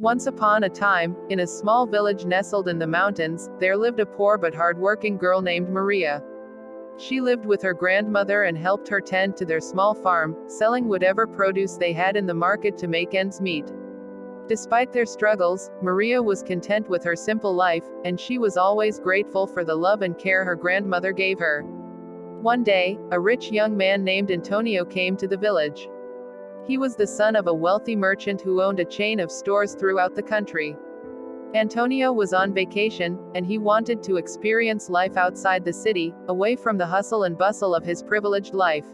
Once upon a time, in a small village nestled in the mountains, there lived a poor but hardworking girl named Maria. She lived with her grandmother and helped her tend to their small farm, selling whatever produce they had in the market to make ends meet. Despite their struggles, Maria was content with her simple life, and she was always grateful for the love and care her grandmother gave her. One day, a rich young man named Antonio came to the village. He was the son of a wealthy merchant who owned a chain of stores throughout the country. Antonio was on vacation, and he wanted to experience life outside the city, away from the hustle and bustle of his privileged life.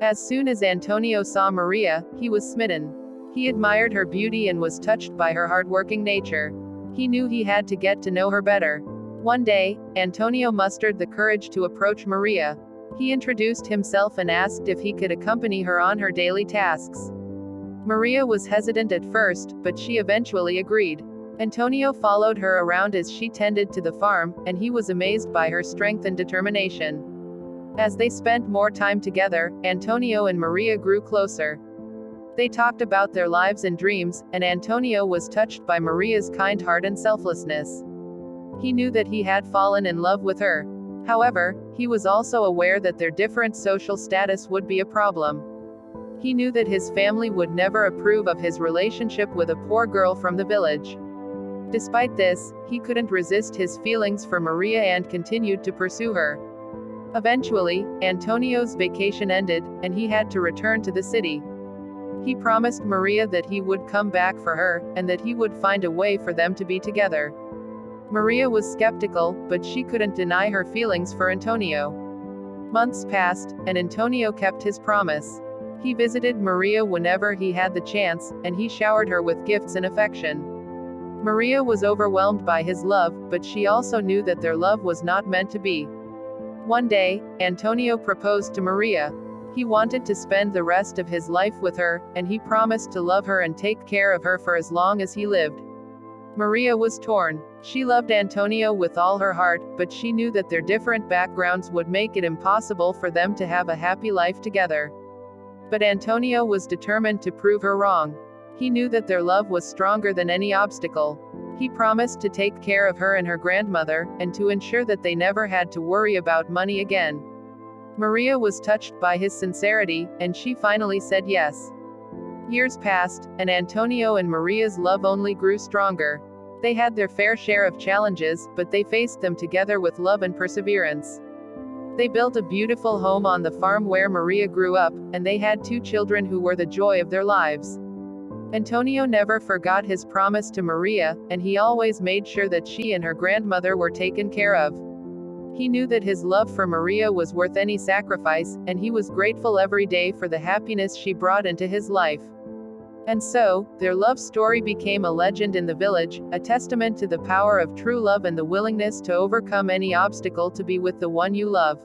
As soon as Antonio saw Maria, he was smitten. He admired her beauty and was touched by her hardworking nature. He knew he had to get to know her better. One day, Antonio mustered the courage to approach Maria. He introduced himself and asked if he could accompany her on her daily tasks. Maria was hesitant at first, but she eventually agreed. Antonio followed her around as she tended to the farm, and he was amazed by her strength and determination. As they spent more time together, Antonio and Maria grew closer. They talked about their lives and dreams, and Antonio was touched by Maria's kind heart and selflessness. He knew that he had fallen in love with her. However, he was also aware that their different social status would be a problem. He knew that his family would never approve of his relationship with a poor girl from the village. Despite this, he couldn't resist his feelings for Maria and continued to pursue her. Eventually, Antonio's vacation ended, and he had to return to the city. He promised Maria that he would come back for her, and that he would find a way for them to be together. Maria was skeptical, but she couldn't deny her feelings for Antonio. Months passed, and Antonio kept his promise. He visited Maria whenever he had the chance, and he showered her with gifts and affection. Maria was overwhelmed by his love, but she also knew that their love was not meant to be. One day, Antonio proposed to Maria. He wanted to spend the rest of his life with her, and he promised to love her and take care of her for as long as he lived. Maria was torn. She loved Antonio with all her heart, but she knew that their different backgrounds would make it impossible for them to have a happy life together. But Antonio was determined to prove her wrong. He knew that their love was stronger than any obstacle. He promised to take care of her and her grandmother, and to ensure that they never had to worry about money again. Maria was touched by his sincerity, and she finally said yes. Years passed, and Antonio and Maria's love only grew stronger. They had their fair share of challenges, but they faced them together with love and perseverance. They built a beautiful home on the farm where Maria grew up, and they had 2 children who were the joy of their lives. Antonio never forgot his promise to Maria, and he always made sure that she and her grandmother were taken care of. He knew that his love for Maria was worth any sacrifice, and he was grateful every day for the happiness she brought into his life. And so, their love story became a legend in the village, a testament to the power of true love and the willingness to overcome any obstacle to be with the one you love.